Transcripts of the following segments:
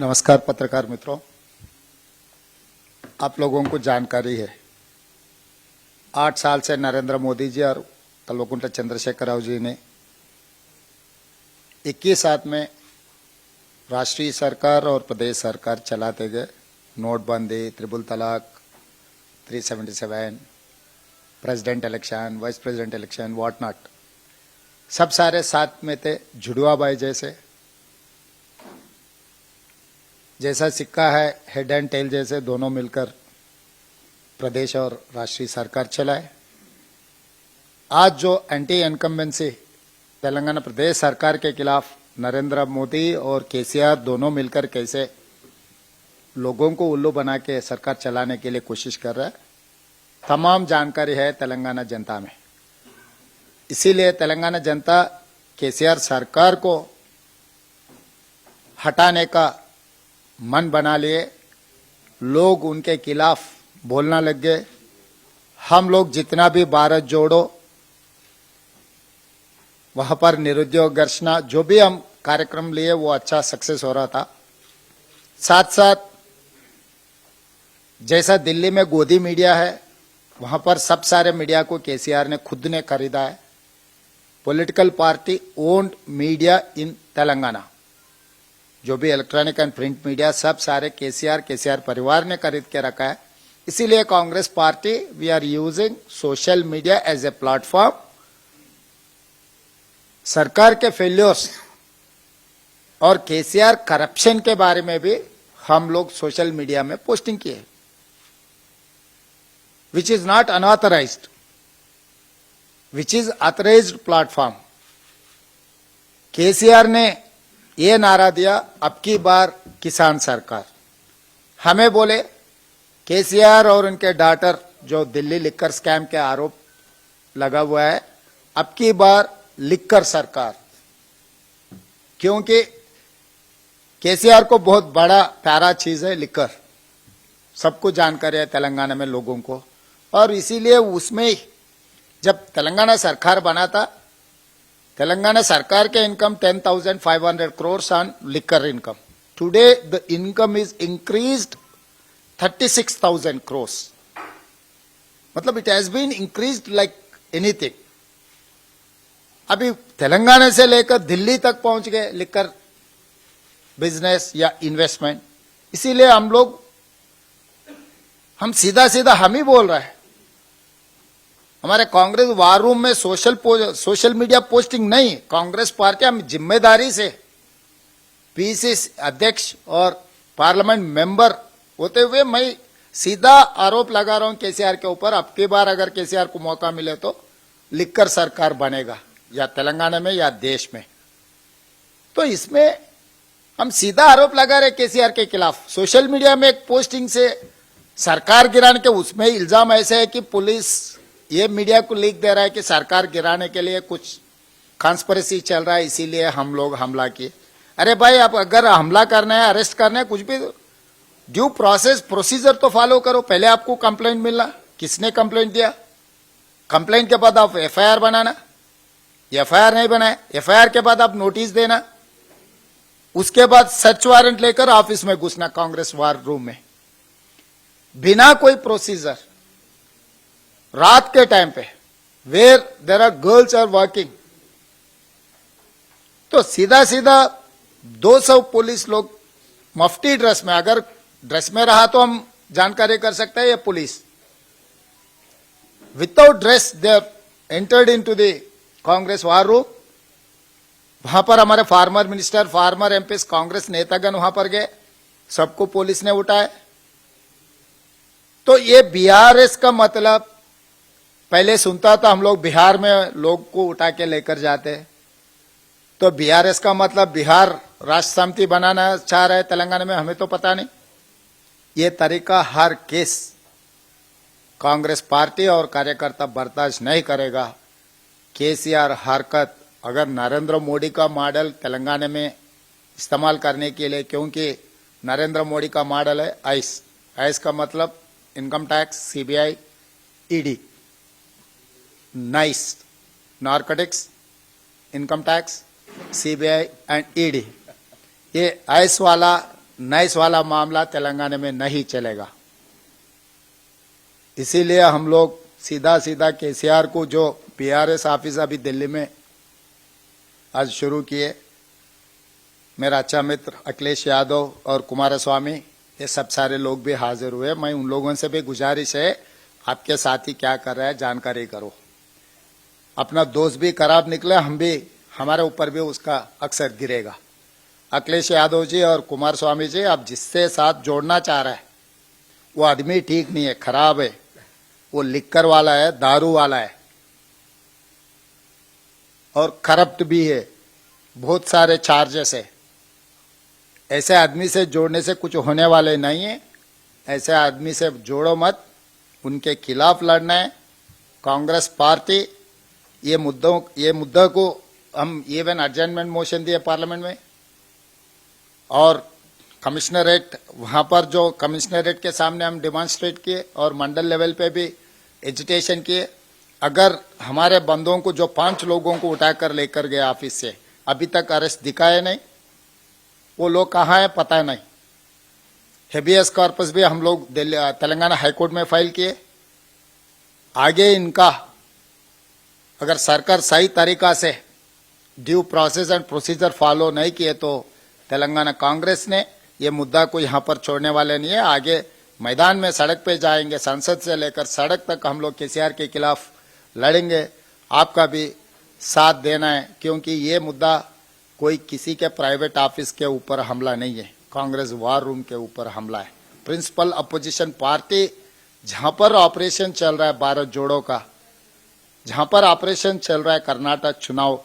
नमस्कार पत्रकार मित्रों, आप लोगों को जानकारी है 8 साल से नरेंद्र मोदी जी और कल्वकुंट्ला चंद्रशेखर राव जी ने 21 साथ में राष्ट्रीय सरकार और प्रदेश सरकार चलाते गए। नोटबंदी, ट्रिपल तलाक, 377, president election, vice president election, what not, सब सारे साथ में थे। जुड़वा बाई जैसा सिक्का है, हेड एंड टेल जैसे दोनों मिलकर प्रदेश और राष्ट्रीय सरकार चलाए। आज जो एंटी इनकम्बेंसी तेलंगाना प्रदेश सरकार के खिलाफ नरेंद्र मोदी और केसीआर दोनों मिलकर कैसे लोगों को उल्लू बना के सरकार चलाने के लिए कोशिश कर रहा है, तमाम जानकारी है तेलंगाना जनता में। इसीलिए तेलंगाना जनता केसीआर सरकार को हटाने का मन बना लिए। लोग उनके खिलाफ बोलना लग गए। हम लोग जितना भी भारत जोड़ो, वहां पर निरुद्योग घर्षणा, जो भी हम कार्यक्रम लिए वो अच्छा सक्सेस हो रहा था। साथ साथ जैसा दिल्ली में गोदी मीडिया है, वहां पर सब सारे मीडिया को केसीआर ने खुद ने खरीदा है। पॉलिटिकल पार्टी ओन्ड मीडिया इन तेलंगाना, जो भी इलेक्ट्रॉनिक एंड प्रिंट मीडिया सब सारे केसीआर परिवार ने खरीद के रखा है। इसीलिए Congress party we are using social media as a platform. सरकार के फेल्योर्स और केसीआर करप्शन के बारे में भी हम लोग सोशल मीडिया में पोस्टिंग किए, which is not unauthorised, which is authorised platform. KCR ने ये नारा दिया, अब की बार किसान सरकार। हमें बोले केसीआर और उनके डॉटर जो दिल्ली लिक्कर स्कैम के आरोप लगा हुआ है, अब की बार लिक्कर सरकार, क्योंकि केसीआर को बहुत बड़ा प्यारा चीज है लिक्कर, सबको जानकारी है तेलंगाना में लोगों को। और इसीलिए उसमें जब तेलंगाना सरकार बना था, तेलंगाना सरकार के income 10,500 crores on liquor income. Today the income is increased 36,000 crores, मतलब it has been increased like anything. अभी तेलंगाना से लेकर दिल्ली तक पहुंच गए लिकर बिजनेस या इन्वेस्टमेंट। इसीलिए हम सीधा सीधा हम ही बोल रहे हैं। हमारे कांग्रेस वार रूम में सोशल मीडिया पोस्टिंग नहीं। कांग्रेस पार्टी हम जिम्मेदारी से पीसीसी अध्यक्ष और पार्लियामेंट मेंबर होते हुए मैं सीधा आरोप लगा रहा हूं केसीआर के ऊपर। अब की बार अगर केसीआर को मौका मिले तो लिक्कर सरकार बनेगा, या तेलंगाना में या देश में। तो इसमें हम सीधा आरोप लगा रहे केसीआर के खिलाफ। सोशल मीडिया में एक पोस्टिंग से सरकार गिराने के, उसमें इल्जाम ऐसे है कि पुलिस ये मीडिया को लीक दे रहा है कि सरकार गिराने के लिए कुछ कॉन्स्पिरेसी चल रहा है, इसीलिए हम लोग हमला किए। अरे भाई, आप अगर हमला करना है, अरेस्ट करना है, कुछ भी ड्यू प्रोसेस प्रोसीजर तो फॉलो करो। पहले आपको कंप्लेंट मिलना, किसने कंप्लेंट दिया, कंप्लेंट के बाद आप एफआईआर बनाना। एफआईआर नहीं बनाए, एफआईआर के बाद आप नोटिस देना, उसके बाद सर्च वारंट लेकर ऑफिस में घुसना कांग्रेस वार रूम में, बिना कोई प्रोसीजर, रात के टाइम पे, where there are girls are working. तो सीधा सीधा 200 पुलिस लोग मफ्ती ड्रेस में, अगर ड्रेस में रहा तो हम जानकारी कर सकते हैं ये police, without dress they entered into the Congress war room. वहां पर हमारे farmer minister, farmer MPs, Congress नेतागण वहां पर गए, सबको पुलिस ने उठाए। तो ये बीआरएस का मतलब, पहले सुनता था हम लोग बिहार में लोग को उठा के लेकर जाते, तो बीआरएस का मतलब बिहार राष्ट्र समिति बनाना चाह रहे तेलंगाना में, हमें तो पता नहीं। ये तरीका हर केस कांग्रेस पार्टी और कार्यकर्ता बर्दाश्त नहीं करेगा। केसीआर हरकत, अगर नरेंद्र मोदी का मॉडल तेलंगाना में इस्तेमाल करने के लिए, क्योंकि नरेंद्र मोदी का मॉडल है आइस। आइस का मतलब income tax, CBI, ED, nice, narcotics, income tax, CBI and ED. ये आइस वाला नैस वाला मामला तेलंगाना में नहीं चलेगा। इसीलिए हम लोग सीधा सीधा केसीआर को, जो पीआरएस ऑफिस अभी दिल्ली में आज शुरू किए, मेरा अच्छा मित्र अखिलेश यादव और कुमारस्वामी, ये सब सारे लोग भी हाजिर हुए। मैं उन लोगों से भी गुजारिश है, आपके साथी क्या कर रहे हैं जानकारी करो। अपना दोस्त भी खराब निकले, हम भी, हमारे ऊपर भी उसका अक्सर गिरेगा। अखिलेश यादव जी और कुमारस्वामी जी, आप जिससे साथ जोड़ना चाह रहे हैं वो आदमी ठीक नहीं है, खराब है, वो लिक्कर वाला है, दारू वाला है और करप्ट भी है, बहुत सारे चार्जेस है। ऐसे आदमी से जोड़ने से कुछ होने वाले नहीं है। ऐसे आदमी से जोड़ो मत, उनके खिलाफ लड़ना है। कांग्रेस पार्टी ये मुद्दा को हम इवन एडजर्नमेंट मोशन दिए पार्लियामेंट में, और कमिश्नरेट, वहां पर जो कमिश्नरेट के सामने हम डिमॉन्स्ट्रेट किए और मंडल लेवल पे भी एजिटेशन किए। अगर हमारे बंदों को, जो 5 लोगों को उठाकर लेकर गए ऑफिस से, अभी तक अरेस्ट दिखाए नहीं, वो लोग कहाँ है पता नहीं। हेबियस कॉर्पस भी हम लोग तेलंगाना हाईकोर्ट में फाइल किए। आगे इनका अगर सरकार सही तरीका से due process and procedure follow नहीं किए तो तेलंगाना कांग्रेस ने ये मुद्दा को यहाँ पर छोड़ने वाले नहीं है। आगे मैदान में सड़क पे जाएंगे, संसद से लेकर सड़क तक हम लोग केसीआर के खिलाफ लड़ेंगे। आपका भी साथ देना है, क्योंकि ये मुद्दा कोई किसी के प्राइवेट ऑफिस के ऊपर हमला नहीं है, कांग्रेस वार रूम के ऊपर हमला है। प्रिंसिपल अपोजिशन पार्टी, जहां पर ऑपरेशन चल रहा है भारत जोड़ो का, जहां पर ऑपरेशन चल रहा है कर्नाटक चुनाव,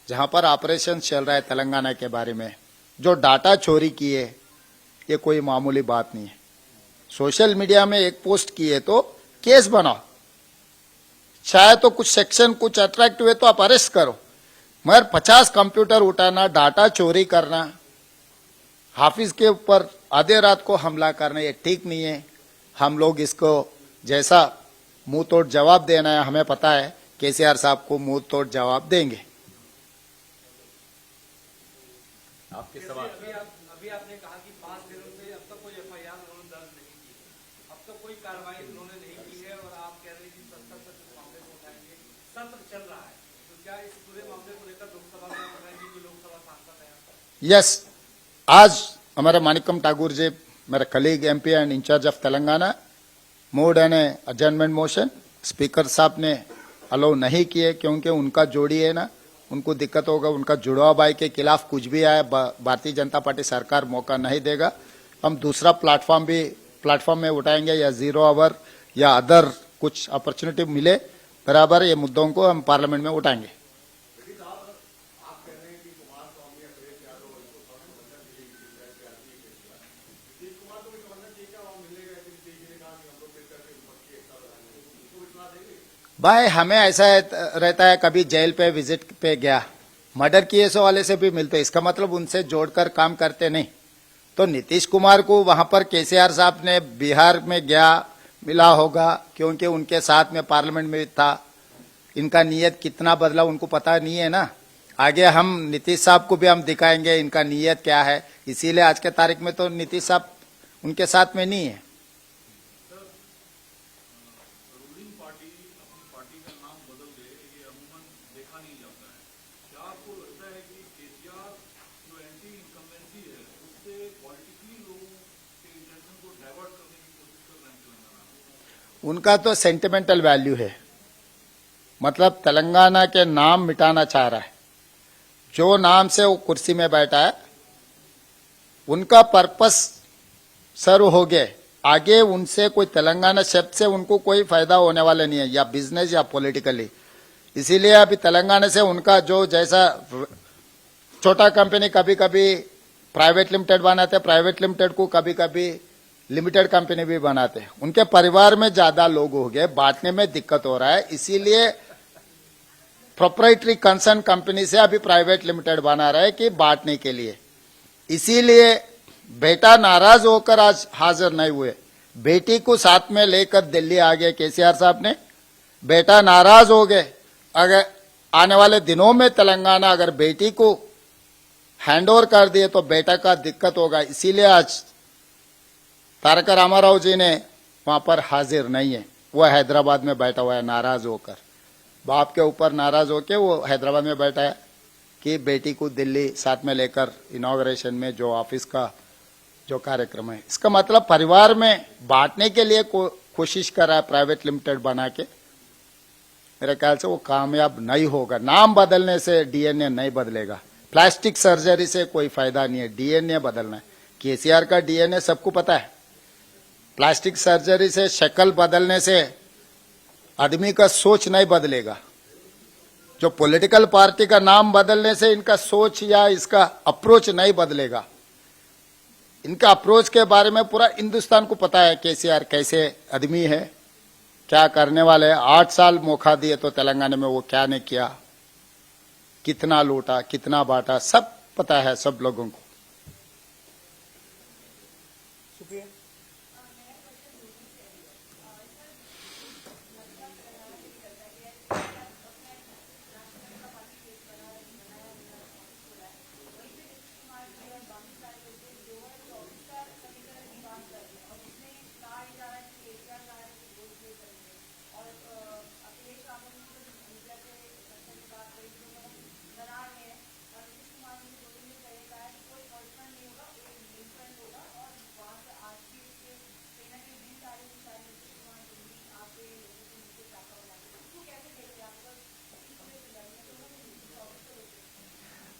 जहां पर ऑपरेशन चल रहा है तेलंगाना के बारे में, जो डाटा चोरी किए, ये कोई मामूली बात नहीं है। सोशल मीडिया में एक पोस्ट किए तो केस बनाओ, चाहे तो कुछ सेक्शन कुछ अट्रैक्ट हुए तो आप अरेस्ट करो, मगर 50 कंप्यूटर उठाना, डाटा चोरी करना, हाफिज के ऊपर आधे रात को हमला करना, ये ठीक नहीं है। हम लोग इसको जैसा मुंह तोड़ जवाब देना है, हमें पता है केसीआर साहब को मुंह तोड़ जवाब देंगे। आपके सवाल। अभी आपने कहा कि 5 दिनों से अब तक कोई एफआईआर उन्होंने दर्ज नहीं की, अब तक कोई कार्रवाई उन्होंने नहीं की है, और आप कह रहे हैं कि सत्र तक इस मामले को उठाएंगे। सत्र चल रहा है, तो क्या इस पूरे मामले को लेकर लोकसभा में उठाएंगे, जो लोकसभा सांसद है? यस, आज हमारे मानिकम ठाकुर जी, मेरे colleague MP and in-charge of Telangana, moved an adjournment motion. Speaker साहब ने अलाउ नहीं किए, क्योंकि उनका जोड़ी है ना, उनको दिक्कत होगा। उनका जुड़वा भाई के खिलाफ कुछ भी आए, भारतीय जनता पार्टी सरकार मौका नहीं देगा। हम दूसरा प्लेटफॉर्म में उठाएंगे, या 0 आवर या अदर कुछ अपॉर्चुनिटी मिले बराबर, ये मुद्दों को हम पार्लियामेंट में उठाएंगे। भाई हमें ऐसा रहता है, कभी जेल पे विजिट पे गया, मर्डर केस वाले से भी मिलते, इसका मतलब उनसे जोड़कर काम करते नहीं। तो नीतीश कुमार को वहां पर केसीआर साहब ने बिहार में गया, मिला होगा, क्योंकि उनके साथ में पार्लियामेंट में था। इनका नीयत कितना बदला उनको पता नहीं है ना। आगे हम नीतीश साहब को भी हम दिखाएंगे इनका नीयत क्या है। इसीलिए आज के तारीख में तो नीतीश साहब उनके साथ में नहीं है। उनका तो सेंटिमेंटल वैल्यू है, मतलब तेलंगाना के नाम मिटाना चाह रहा है। जो नाम से वो कुर्सी में बैठा है, उनका पर्पस सर्व हो गया। आगे उनसे कोई तेलंगाना शब्द से उनको कोई फायदा होने वाला नहीं है, या बिजनेस या पॉलिटिकली। इसीलिए अभी तेलंगाना से उनका जो जैसा छोटा कंपनी कभी कभी प्राइवेट लिमिटेड बनाते, प्राइवेट लिमिटेड को कभी कभी लिमिटेड कंपनी भी बनाते हैं। उनके परिवार में ज्यादा लोग हो गए, बांटने में दिक्कत हो रहा है। इसीलिए प्रोप्राइटरी कंसर्न कंपनी से अभी प्राइवेट लिमिटेड बना रहा है कि बांटने के लिए। इसीलिए बेटा नाराज होकर आज हाजिर नहीं हुए, बेटी को साथ में लेकर दिल्ली आ गए केसीआर साहब ने। बेटा नाराज हो गए, अगर आने वाले दिनों में तेलंगाना अगर बेटी को हैंड ओवर कर दिए तो बेटा का दिक्कत होगा, इसीलिए आज तारक रामाराव जी ने वहां पर हाजिर नहीं है। वो हैदराबाद में बैठा हुआ है नाराज होकर, बाप के ऊपर नाराज होकर वो हैदराबाद में बैठा है कि बेटी को दिल्ली साथ में लेकर इनॉग्रेशन में जो ऑफिस का जो कार्यक्रम है, इसका मतलब परिवार में बांटने के लिए कोशिश कर रहा है प्राइवेट लिमिटेड बना के। मेरे ख्याल से वो कामयाब नहीं होगा। नाम बदलने से डीएनए नहीं बदलेगा, प्लास्टिक सर्जरी से कोई फायदा नहीं है, डीएनए बदलना है। केसीआर का डीएनए सबको पता है, प्लास्टिक सर्जरी से शक्ल बदलने से आदमी का सोच नहीं बदलेगा। जो पॉलिटिकल पार्टी का नाम बदलने से इनका सोच या इसका अप्रोच नहीं बदलेगा। इनका अप्रोच के बारे में पूरा हिंदुस्तान को पता है केसीआर कैसे आदमी है, क्या करने वाले हैं। 8 साल मौका दिए तो तेलंगाना में वो क्या नहीं किया, कितना लूटा, कितना बांटा, सब पता है सब लोगों को। शुक्रिया।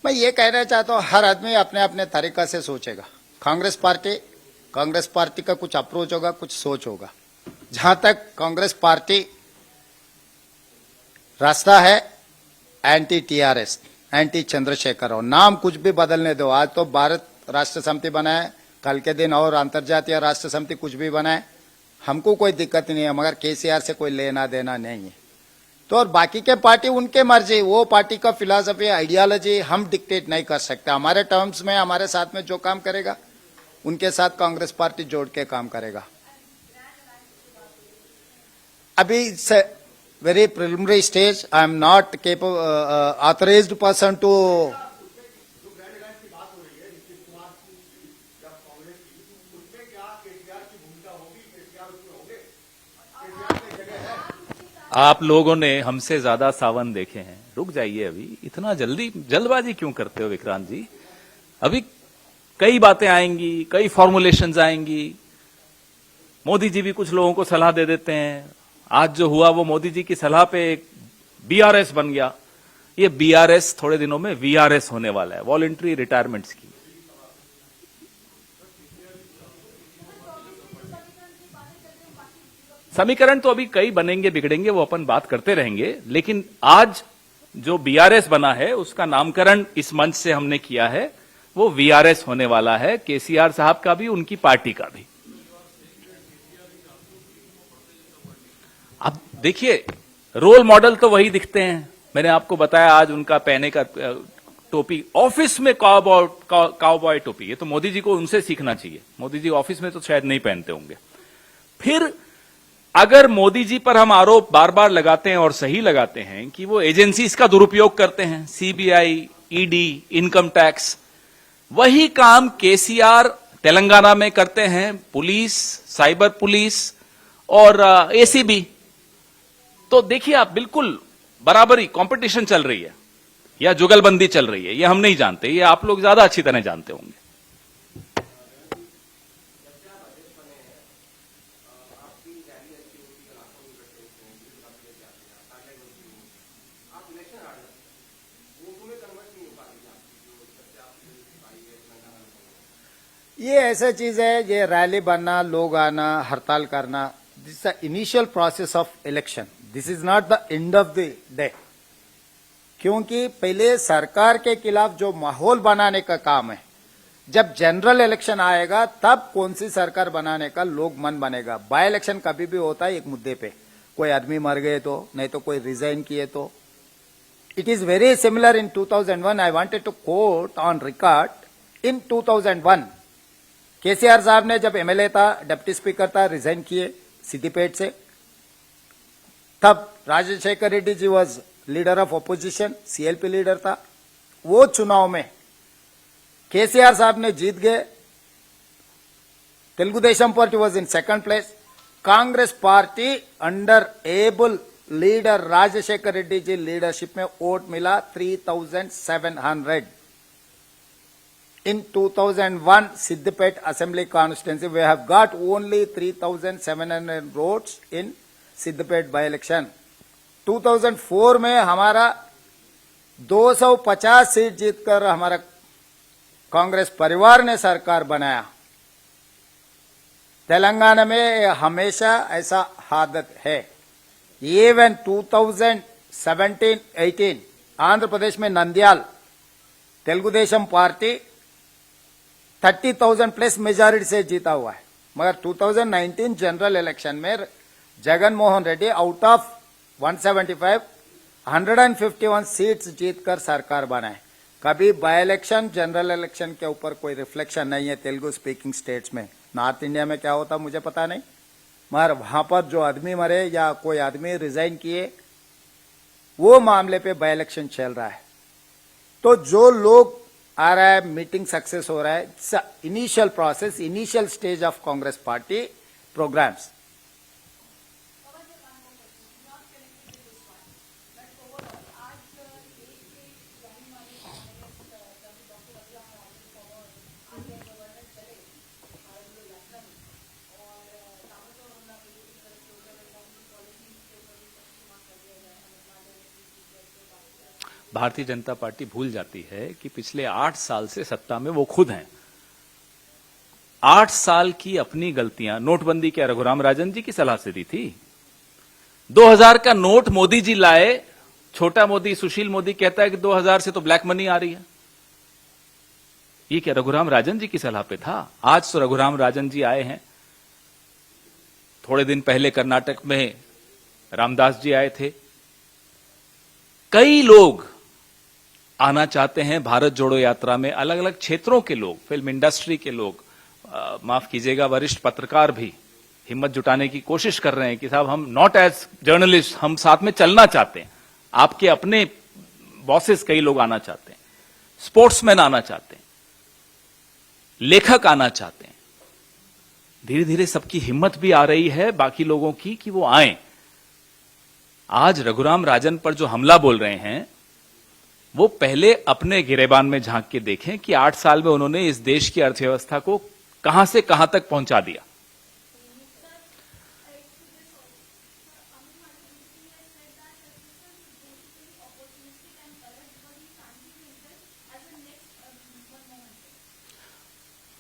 मैं ये कहना चाहता हूं, हर आदमी अपने अपने तरीका से सोचेगा। कांग्रेस पार्टी का कुछ अप्रोच होगा, कुछ सोच होगा। जहां तक कांग्रेस पार्टी रास्ता है anti TRS, anti Chandrashekhar Rao, नाम कुछ भी बदलने दो। आज तो भारत राष्ट्र समिति बनाए, कल के दिन और अंतर्जातीय राष्ट्र समिति कुछ भी बनाए, हमको कोई दिक्कत नहीं है, मगर केसीआर से कोई लेना देना नहीं है। तो और बाकी के पार्टी उनके मर्जी, वो पार्टी का फिलॉसफी आइडियोलॉजी हम डिक्टेट नहीं कर सकते। हमारे टर्म्स में हमारे साथ में जो काम करेगा उनके साथ कांग्रेस पार्टी जोड़ के काम करेगा। अभी very preliminary stage, I am not capable authorised person to. आप लोगों ने हमसे ज्यादा सावन देखे हैं, रुक जाइए। अभी इतना जल्दबाजी क्यों करते हो विक्रांत जी? अभी कई बातें आएंगी, कई फॉर्मुलेशंस आएंगी। मोदी जी भी कुछ लोगों को सलाह दे देते हैं। आज जो हुआ वो मोदी जी की सलाह पे एक बीआरएस बन गया। ये बीआरएस थोड़े दिनों में वीआरएस होने वाला है, वॉलंटरी रिटायरमेंट स्कीम। समीकरण तो अभी कई बनेंगे बिगड़ेंगे, वो अपन बात करते रहेंगे। लेकिन आज जो बीआरएस बना है उसका नामकरण इस मंच से हमने किया है, वो वीआरएस होने वाला है, केसीआर साहब का भी, उनकी पार्टी का भी। अब देखिए, रोल मॉडल तो वही दिखते हैं। मैंने आपको बताया आज उनका पहने का टोपी, ऑफिस में काउबॉय टोपी, ये तो मोदी जी को उनसे सीखना चाहिए। मोदी जी ऑफिस में तो शायद नहीं पहनते होंगे। फिर अगर मोदी जी पर हम आरोप बार बार लगाते हैं और सही लगाते हैं कि वो एजेंसीज का दुरुपयोग करते हैं, सीबीआई, ईडी, इनकम टैक्स, वही काम केसीआर तेलंगाना में करते हैं, पुलिस, साइबर पुलिस और एसीबी। तो देखिए आप, बिल्कुल बराबरी, कंपटीशन चल रही है या जुगलबंदी चल रही है, ये हम नहीं जानते, ये आप लोग ज्यादा अच्छी तरह जानते होंगे। ये ऐसा चीज है, ये रैली बनना, लोग आना, हड़ताल करना, this is the initial process of election, this is not the end of the day. क्योंकि पहले सरकार के खिलाफ जो माहौल बनाने का काम है, जब जनरल इलेक्शन आएगा तब कौन सी सरकार बनाने का लोग मन बनेगा। बाय इलेक्शन कभी भी होता है एक मुद्दे पे, कोई आदमी मर गए तो, नहीं तो कोई रिजाइन किए तो। It is very similar in 2001। I wanted to quote on record, in 2001 KCR साहब ने जब एमएलए था, डिप्टी स्पीकर था, रिजाइन किए सिद्दीपेट से। तब Rajasekhar Reddy ji was leader of opposition, CLP leader था। वो चुनाव में केसीआर साहब ने जीत गए, Telugu Desam party was in second place, Congress party under able leader Rajasekhar Reddy ji leadership में वोट मिला 3700. In 2001 Siddipet Assembly constituency, we have got only 3,700 votes in Siddipet by-election. 2004 में हमारा 250 सीट जीतकर हमारा कांग्रेस परिवार ने सरकार बनाया. तेलंगाना में हमेशा ऐसा आदत है. इवन 2017-18 आंध्र प्रदेश में Nandyal Telugu Desam party 30,000 plus majority से जीता हुआ है. मगर 2019 जनरल इलेक्शन में Jagan Mohan Reddy out of 175 151 seats जीतकर सरकार बनाए. कभी बाय इलेक्शन जनरल इलेक्शन के ऊपर कोई रिफ्लेक्शन नहीं है तेलुगु स्पीकिंग स्टेट्स में. नॉर्थ इंडिया में क्या होता मुझे पता नहीं, मगर वहां पर जो आदमी मरे या कोई आदमी रिजाइन किए वो मामले पे बाय इलेक्शन चल रहा है. तो जो लोग आ रहा है, मीटिंग सक्सेस हो रहा है, initial process, initial stage of Congress party programmes. Bharatiya Janata party भूल जाती है कि पिछले 8 साल से सत्ता में वो खुद हैं. 8 साल की अपनी गलतियां, नोटबंदी क्या रघुराम राजन जी की सलाह से दी थी? 2000 का नोट मोदी जी लाए, छोटा मोदी सुशील मोदी कहता है कि 2000 से तो ब्लैक मनी आ रही है. ये क्या रघुराम राजन जी की सलाह पे था? आज तो रघुराम राजन जी आए हैं. थोड़े दिन पहले कर्नाटक में रामदास जी आए थे. कई लोग आना चाहते हैं भारत जोड़ो यात्रा में, अलग अलग क्षेत्रों के लोग, फिल्म इंडस्ट्री के लोग, माफ कीजिएगा वरिष्ठ पत्रकार भी हिम्मत जुटाने की कोशिश कर रहे हैं कि साहब हम नॉट एज जर्नलिस्ट, हम साथ में चलना चाहते हैं. आपके अपने बॉसेस कई लोग आना चाहते हैं, स्पोर्ट्समैन आना चाहते हैं, लेखक आना चाहते हैं. धीरे धीरे सबकी हिम्मत भी आ रही है बाकी लोगों की कि वो आए. आज रघुराम राजन पर जो हमला बोल रहे हैं वो पहले अपने गिरेबान में झांक के देखें कि 8 साल में उन्होंने इस देश की अर्थव्यवस्था को कहां से कहां तक पहुंचा दिया.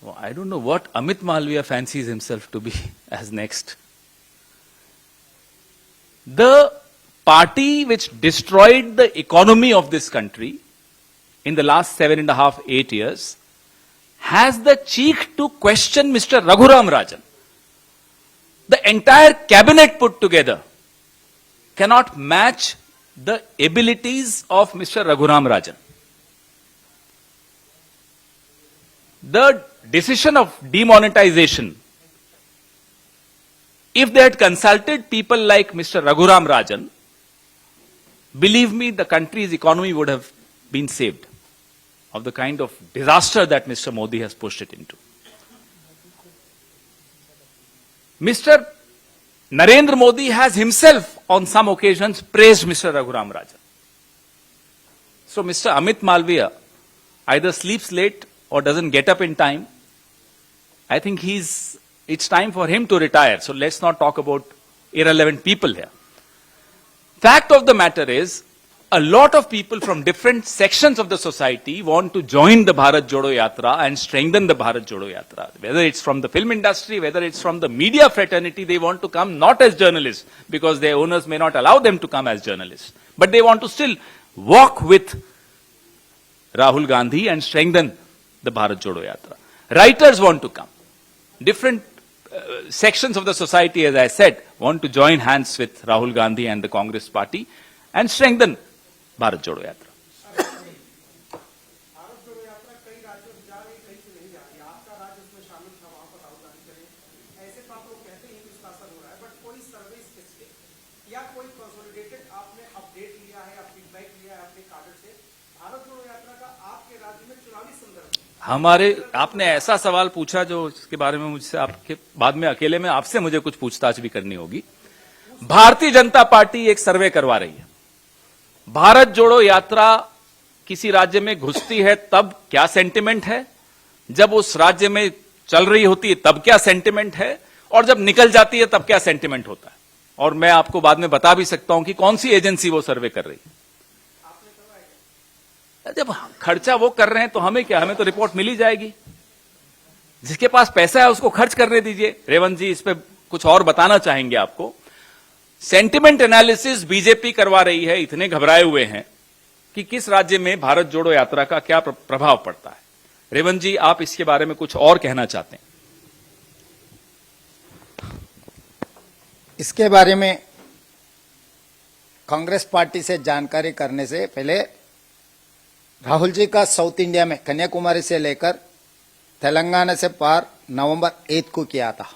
Well, I don't know what Amit Malviya fancies himself to be as next. The party which destroyed the economy of this country in the last 7.5, 8 years has the cheek to question Mr. Raghuram Rajan. The entire cabinet put together cannot match the abilities of Mr. Raghuram Rajan. The decision of demonetization, if they had consulted people like Mr. Raghuram Rajan, believe me, the country's economy would have been saved of the kind of disaster that Mr. Modi has pushed it into. Mr. Narendra Modi has himself on some occasions praised Mr. Raghuram Rajan. So Mr. Amit Malviya either sleeps late or doesn't get up in time. I think it's time for him to retire. So let's not talk about irrelevant people here. Fact of the matter is, a lot of people from different sections of the society want to join the Bharat Jodo Yatra and strengthen the Bharat Jodo Yatra. Whether it's from the film industry, whether it's from the media fraternity, they want to come not as journalists because their owners may not allow them to come as journalists. But they want to still walk with Rahul Gandhi and strengthen the Bharat Jodo Yatra. Writers want to come. Different sections of the society, as I said, want to join hands with Rahul Gandhi and the Congress party and strengthen Bharat Jodo Yatra. Bharat जोड़ो यात्रा कई राज्यों से जा रही, कहीं से नहीं जा रही. आपका राज्य उसमें शामिल था, वहां पर राहुल गांधी चले. ऐसे तो आप लोग कहते हैं कि इसका असर हो रहा है, बट कोई सर्वे स्पेसिफिक या कोई कंसोलिडेटेड आपने अपडेट लिया है या फीडबैक लिया है अपने काडर से भारत जोड़ो यात्रा का आपके राज्य में चुनावी संदर्भ? हमारे आपने ऐसा सवाल पूछा जो इसके बारे में मुझसे आपके बाद में अकेले में आपसे मुझे कुछ पूछताछ भी करनी होगी। भारतीय जनता पार्टी एक सर्वे करवा रही है। भारत जोड़ो यात्रा किसी राज्य में घुसती है तब क्या सेंटिमेंट है, जब उस राज्य में चल रही होती है तब क्या सेंटिमेंट है, और जब निकल जाती है तब क्या सेंटिमेंट होता है। और मैं आपको बाद में बता भी सकता हूं कि कौन सी एजेंसी वो सर्वे कर रही है। जब खर्चा वो कर रहे हैं तो हमें क्या, हमें तो रिपोर्ट मिल ही जाएगी। जिसके पास पैसा है उसको खर्च करने दीजिए। रेवंत जी इस पे कुछ और बताना चाहेंगे आपको। सेंटिमेंट एनालिसिस बीजेपी करवा रही है, इतने घबराए हुए हैं कि किस राज्य में भारत जोड़ो यात्रा का क्या प्रभाव पड़ता है। रेवंत जी आप इसके बारे में कुछ और कहना चाहते हैं? इसके बारे में कांग्रेस पार्टी से जानकारी करने से पहले राहुल जी का साउथ इंडिया में कन्याकुमारी से लेकर तेलंगाना से पार नवंबर 8 को किया था।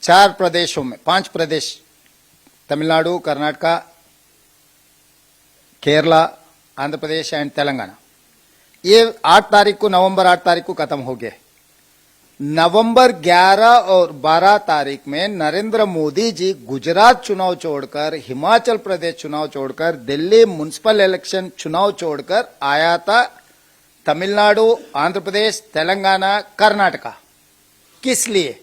4 प्रदेशों में, 5 प्रदेश, तमिलनाडु, कर्नाटका, केरला, आंध्र प्रदेश एंड तेलंगाना, ये 8 तारीख को, नवंबर 8 तारीख को खत्म हो गए। नवंबर 11 और 12 तारीख में नरेंद्र मोदी जी गुजरात चुनाव छोड़कर, हिमाचल प्रदेश चुनाव छोड़कर, दिल्ली म्युनिसिपल इलेक्शन चुनाव छोड़कर आया था तमिलनाडु, आंध्र प्रदेश, तेलंगाना, कर्नाटका। किस लिए?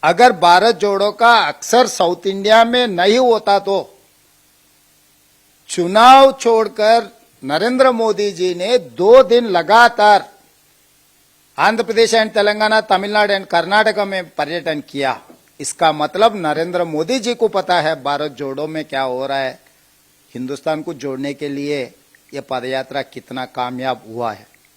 अगर भारत जोड़ो का अक्सर साउथ इंडिया में नहीं होता तो चुनाव छोड़कर नरेंद्र मोदी जी ने 2 दिन लगातार आंध्र प्रदेश एंड तेलंगाना, तमिलनाडु एंड कर्नाटका में पर्यटन किया। इसका मतलब नरेंद्र मोदी जी को पता है भारत जोड़ो में क्या हो रहा है, हिंदुस्तान को जोड़ने के लिए यह पदयात्रा कितना कामयाब हुआ है।